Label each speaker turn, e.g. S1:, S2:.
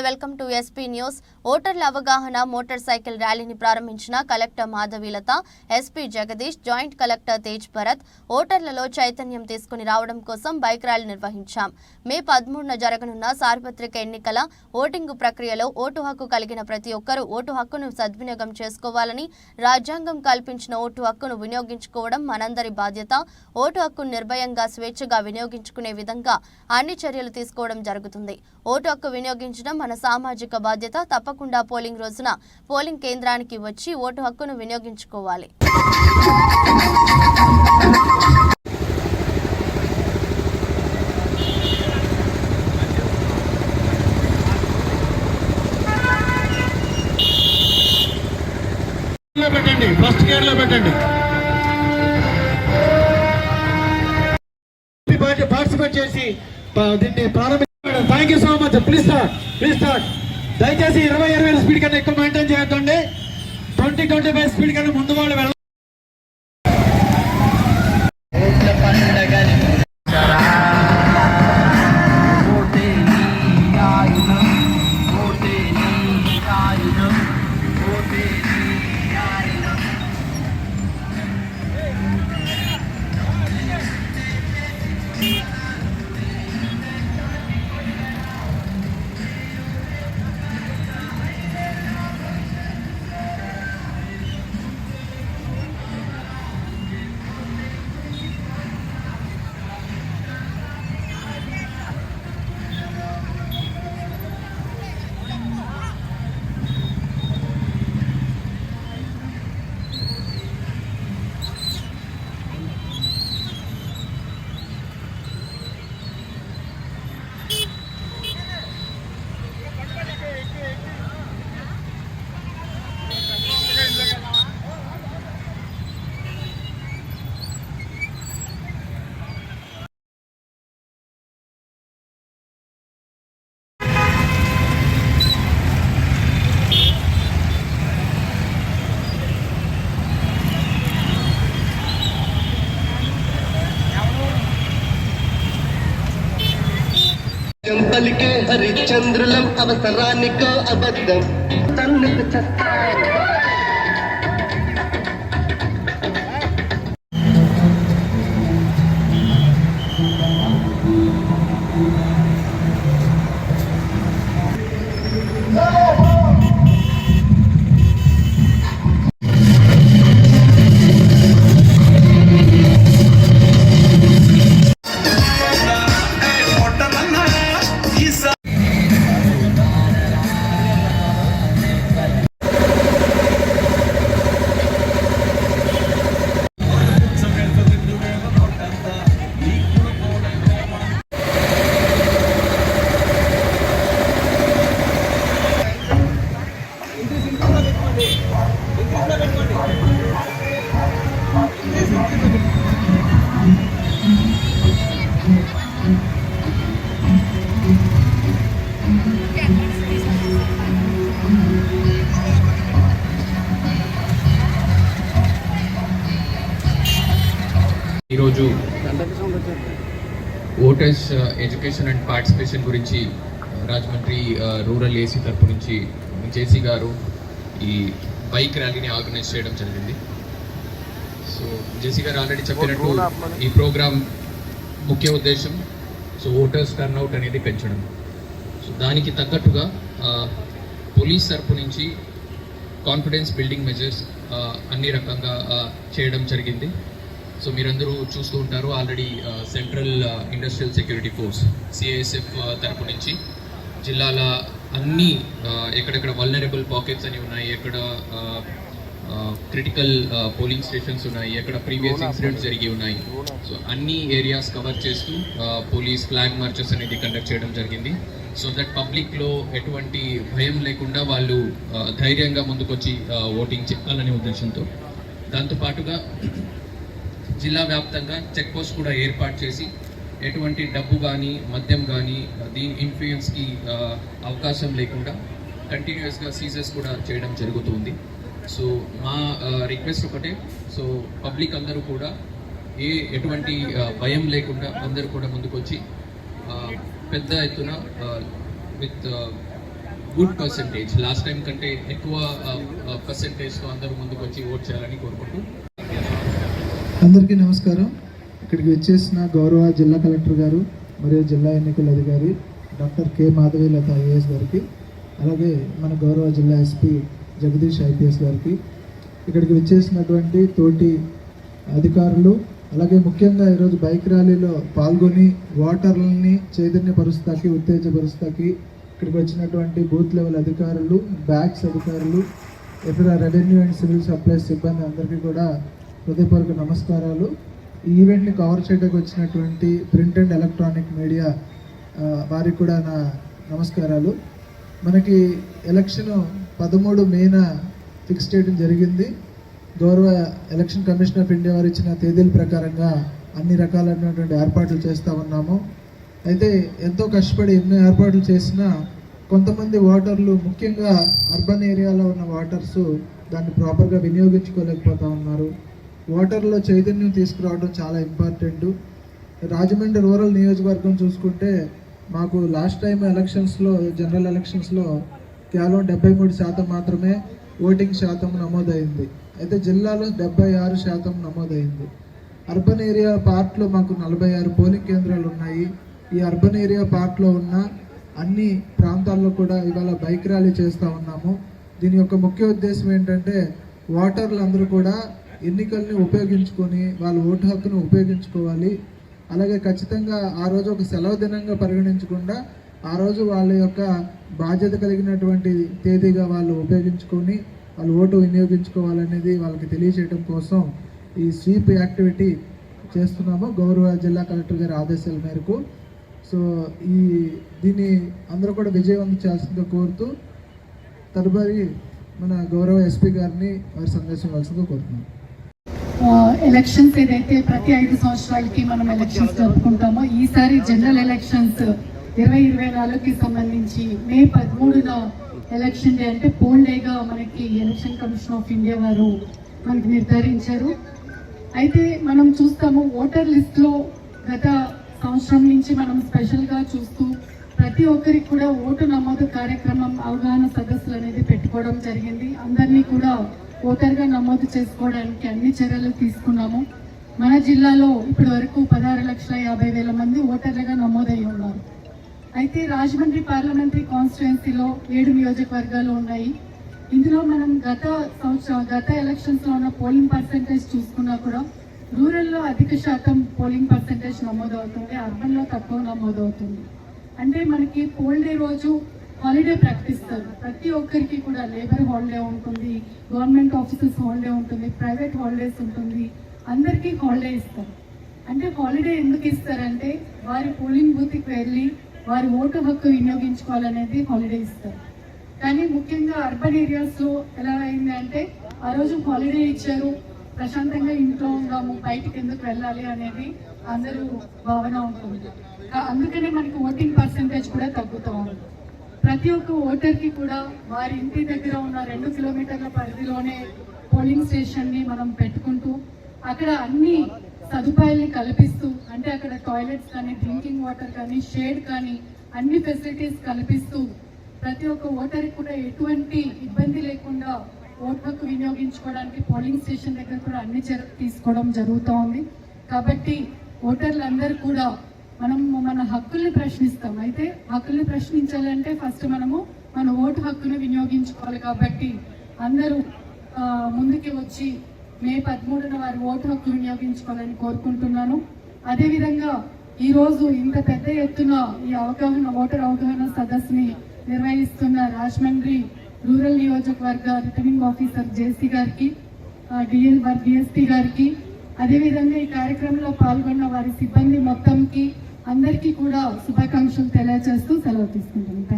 S1: Welcome to SP news. ఓటర్ల అవగాహన motor cycle ర్యాలీని ప్రారంభించిన collector Madhavilatha, SP Jagadish, joint collector Tej Bharat ఓటర్లలో చైతన్యం తీసుకుని రావడం కోసం బైక్ ర్యాలీ నిర్వహించాం. మే 13న జరగనున్న సార్వత్రిక ఎన్నికల ఓటింగు ప్రక్రియలో ఓటు హక్కు కలిగిన ప్రతి ఒక్కరూ ఓటు హక్కును సద్వినియోగం చేసుకోవాలని, రాజ్యాంగం కల్పించిన ఓటు హక్కును వినియోగించుకోవడం మనందరి బాధ్యత. ఓటు హక్కును నిర్భయంగా స్వేచ్ఛగా వినియోగించుకునే విధంగా అన్ని చర్యలు తీసుకోవడం జరుగుతుంది. ఓటు హక్కు వినియోగించడం మన సామాజిక బాధ్యత. తప్పకుండా పోలింగ్ రోజున పోలింగ్ కేంద్రానికి వచ్చి ఓటు హక్కును వినియోగించుకోవాలి.
S2: ఫస్ట్ గేర్ లో పెట్టండి. పార్టిసిపేట్ చేసి దీన్ని ప్రారంభించారు. Thank you so much. Please start. దయచేసి 20-20 స్పీడ్ కన్నా ఎక్కువ మెయింటైన్ చేయొద్దండి. 20-25 స్పీడ్ కన్నా ముందు వాళ్ళు వెళ్ళాలి.
S3: పలికే హరిచంద్రులం అవసరానికో అబద్ధం తన్నుకు చస్తాయి.
S4: ఈరోజు ఓటర్స్ ఎడ్యుకేషన్ అండ్ పార్టిసిపేషన్ గురించి రాజమండ్రి రూరల్ ఏసీ తరపు నుంచి జేసీ గారు ఈ బైక్ ర్యాలీని ఆర్గనైజ్ చేయడం జరిగింది. సో జేసీ గారు ఆల్రెడీ చెప్పినట్టు ఈ ప్రోగ్రామ్ ముఖ్య ఉద్దేశం ఓటర్స్ టర్న్అవుట్ అనేది పెంచడం. సో దానికి తగ్గట్టుగా పోలీస్ తరపు నుంచి కాన్ఫిడెన్స్ బిల్డింగ్ మెజర్స్ అన్ని రకంగా చేయడం జరిగింది. సో మీరందరూ చూస్తూ ఉంటారు, already central industrial security force CISF తరపు నుంచి జిల్లాల అన్ని ఎక్కడెక్కడ వల్నరబుల్ పాకెట్స్ అని ఉన్నాయి, ఎక్కడ క్రిటికల్ పోలింగ్ స్టేషన్స్ ఉన్నాయి, ఎక్కడ ప్రీవియస్ ఇన్సిడెంట్స్ జరిగి ఉన్నాయి, సో అన్ని ఏరియాస్ కవర్ చేస్తూ పోలీస్ ఫ్లాగ్ మార్చెస్ అనేది కండక్ట్ చేయడం జరిగింది. సో దట్ పబ్లిక్లో ఎటువంటి భయం లేకుండా వాళ్ళు ధైర్యంగా ముందుకొచ్చి ఓటింగ్ చెప్పాలనే ఉద్దేశంతో, దాంతోపాటుగా జిల్లా వ్యాప్తంగా చెక్ పోస్ట్ కూడా ఏర్పాటు చేసి ఎటువంటి డబ్బు కానీ మద్యం కానీ దీని ఇన్ఫ్లుయెన్స్కి అవకాశం లేకుండా కంటిన్యూస్గా సీజర్స్ కూడా చేయడం జరుగుతుంది. సో మా రిక్వెస్ట్ ఒకటే, సో పబ్లిక్ అందరూ కూడా ఎటువంటి భయం లేకుండా అందరూ కూడా ముందుకొచ్చి పెద్ద ఎత్తున with good percentage, last time కంటే ఎక్కువ పర్సంటేజ్తో అందరూ ముందుకు వచ్చి ఓట్ చేయాలని కోరుకుంటూ.
S5: అందరికీ నమస్కారం. ఇక్కడికి వచ్చేసిన గౌరవ జిల్లా కలెక్టర్ గారు మరియు జిల్లా ఎన్నికల అధికారి డాక్టర్ కె మాధవీలత ఐఏఎస్ గారికి, అలాగే మన గౌరవ జిల్లా ఎస్పీ జగదీష్ ఐపీఎస్ గారికి, ఇక్కడికి వచ్చేసినటువంటి తోటి అధికారులు, అలాగే ముఖ్యంగా ఈరోజు బైక్ ర్యాలీలో పాల్గొని ఓటర్లని చైతన్యపరుస్తాకి, ఉత్తేజపరుస్తాకి ఇక్కడికి వచ్చినటువంటి బూత్ లెవెల్ అధికారులు, బ్యాక్స్ అధికారులు, ఇతర రెవెన్యూ అండ్ సివిల్ సప్లైస్ సిబ్బంది అందరికీ కూడా హృదయపూర్వక నమస్కారాలు. ఈ ఈవెంట్ని కవర్ చేయడానికి వచ్చినటువంటి ప్రింట్ అండ్ ఎలక్ట్రానిక్ మీడియా వారికి కూడా నా నమస్కారాలు. మనకి ఎలక్షన్ 13 మేన ఫిక్స్ చేయడం జరిగింది. గౌరవ ఎలక్షన్ కమిషన్ ఆఫ్ ఇండియా వారు ఇచ్చిన తేదీల ప్రకారంగా అన్ని రకాలైనటువంటి ఏర్పాట్లు చేస్తూ ఉన్నాము. అయితే ఎంతో కష్టపడి ఎన్నో ఏర్పాట్లు చేసినా కొంతమంది ఓటర్లు, ముఖ్యంగా అర్బన్ ఏరియాలో ఉన్న ఓటర్స్ దాన్ని ప్రాపర్గా వినియోగించుకోలేకపోతూ ఉన్నారు. ఓటర్లో చైతన్యం తీసుకురావడం చాలా ఇంపార్టెంట్. రాజమండ్రి రూరల్ నియోజకవర్గం చూసుకుంటే మాకు లాస్ట్ టైం ఎలక్షన్స్లో, జనరల్ ఎలక్షన్స్లో కేవలం 73% మాత్రమే ఓటింగ్ శాతం నమోదైంది. అయితే జిల్లాలో 76% నమోదైంది. అర్బన్ ఏరియా పార్ట్లో మాకు 46 పోలింగ్ కేంద్రాలు ఉన్నాయి. ఈ అర్బన్ ఏరియా పార్ట్లో ఉన్న అన్ని ప్రాంతాల్లో కూడా ఇవాళ బైక్ ర్యాలీ చేస్తూ ఉన్నాము. దీని యొక్క ముఖ్య ఉద్దేశం ఏంటంటే ఓటర్లు అందరూ కూడా ఎన్నికల్ని ఉపయోగించుకొని వాళ్ళ ఓటు హక్కును ఉపయోగించుకోవాలి. అలాగే ఖచ్చితంగా ఆ రోజు ఒక సెలవు దినంగా పరిగణించకుండా ఆ రోజు వాళ్ళ యొక్క బాధ్యత కలిగినటువంటి తేదీగా వాళ్ళు ఉపయోగించుకొని వాళ్ళు ఓటు వినియోగించుకోవాలనేది వాళ్ళకి తెలియజేయడం కోసం ఈ స్వీప్ యాక్టివిటీ చేస్తున్నాము గౌరవ జిల్లా కలెక్టర్ గారి ఆదేశాల మేరకు. సో దీన్ని అందరూ కూడా విజయవంతం చేయాల్సిందిగా కోరుతూ తదుపరి మన గౌరవ ఎస్పీ గారిని వారి సందేశం ఇవ్వాల్సిందిగా కోరుతున్నాం.
S6: ఎలక్షన్స్ ఏదైతే ప్రతి 5 సంవత్సరాలకి మనం ఎలక్షన్స్ జరుపుకుంటామో, ఈసారి జనరల్ ఎలక్షన్స్ 2024కి సంబంధించి మే 13న ఎలక్షన్ డే అంటే పోల్ డేగా మనకి ఎలక్షన్ కమిషన్ ఆఫ్ ఇండియా వారు మనకి నిర్ధారించారు. అయితే మనం చూస్తాము ఓటర్ లిస్ట్లో గత సంవత్సరం నుంచి మనం స్పెషల్గా చూస్తూ ప్రతి ఒక్కరికి కూడా ఓటు నమోదు కార్యక్రమం, అవగాహన సదస్సులు అనేది పెట్టుకోవడం జరిగింది. అందరినీ కూడా ఓటర్గా నమోదు చేసుకోవడానికి అన్ని చర్యలు తీసుకున్నాము. మన జిల్లాలో ఇప్పటి వరకు 16,50,000 మంది ఓటర్లుగా నమోదయ్యి ఉన్నారు. అయితే రాజమండ్రి పార్లమెంటరీ కాన్స్టిట్యుయెన్సీలో 7 నియోజకవర్గాలు ఉన్నాయి. ఇందులో మనం గత ఎలక్షన్స్లో ఉన్న పోలింగ్ పర్సెంటేజ్ చూసుకున్నా కూడా రూరల్లో అధిక శాతం పోలింగ్ పర్సెంటేజ్ నమోదవుతుంది, అర్బన్లో తక్కువ నమోదవుతుంది. అంటే మనకి పోల్ డే రోజు హాలిడే ప్రకటిస్తారు. ప్రతి ఒక్కరికి కూడా లేబర్ హాలిడే ఉంటుంది, గవర్నమెంట్ ఆఫీసెస్ హాలిడే ఉంటుంది, ప్రైవేట్ హాలిడేస్ ఉంటుంది, అందరికీ హాలిడే ఇస్తారు. అంటే హాలిడే ఎందుకు ఇస్తారంటే వారి పోలింగ్ బూత్కి వెళ్ళి వారి ఓటు హక్కు వినియోగించుకోవాలనేది హాలిడే ఇస్తారు. కానీ ముఖ్యంగా అర్బన్ ఏరియాస్లో ఎలా అయింది అంటే ఆ రోజు హాలిడే ఇచ్చారు, ప్రశాంతంగా ఇంట్లో ఉన్నాము, బయటికి ఎందుకు వెళ్ళాలి అనేది అందరూ భావన ఉంటుంది. అందుకనే మనకి ఓటింగ్ పర్సెంటేజ్ కూడా తగ్గుతూ ఉంది. ప్రతి ఒక్క ఓటర్కి కూడా వారి ఇంటి దగ్గర ఉన్న 2 కిలోమీటర్ల పరిధిలోనే పోలింగ్ స్టేషన్ని మనం పెట్టుకుంటూ అక్కడ అన్ని సదుపాయాల్ని కల్పిస్తూ, అంటే అక్కడ టాయిలెట్స్ కానీ, డ్రింకింగ్ వాటర్ కానీ, షేడ్ కానీ అన్ని ఫెసిలిటీస్ కల్పిస్తూ ప్రతి ఒక్క ఓటర్కి కూడా ఎటువంటి ఇబ్బంది లేకుండా ఓటు హక్కు వినియోగించుకోవడానికి పోలింగ్ స్టేషన్ దగ్గర కూడా అన్ని చర్యలు తీసుకోవడం జరుగుతూ ఉంది. కాబట్టి ఓటర్లందరూ కూడా మనం మన హక్కుల్ని ప్రశ్నిస్తాం. అయితే హక్కుల్ని ప్రశ్నించాలంటే ఫస్ట్ మనము మన ఓటు హక్కును వినియోగించుకోవాలి. కాబట్టి అందరూ ముందుకి వచ్చి మే 13న వారి ఓటు హక్కు వినియోగించుకోవాలని కోరుకుంటున్నాను. అదేవిధంగా ఈరోజు ఇంత పెద్ద ఎత్తున ఈ ఓటర్ అవగాహన సదస్సుని నిర్వహిస్తున్న రాజమండ్రి రూరల్ నియోజకవర్గ రిటర్నింగ్ ఆఫీసర్ జేసీ గారికి, డిఎస్పీ గారికి, అదేవిధంగా ఈ కార్యక్రమంలో పాల్గొన్న వారి సిబ్బంది మొత్తంకి అందరికీ కూడా శుభాకాంక్షలు తెలియజేస్తూ సెలవు తీసుకుంటాను.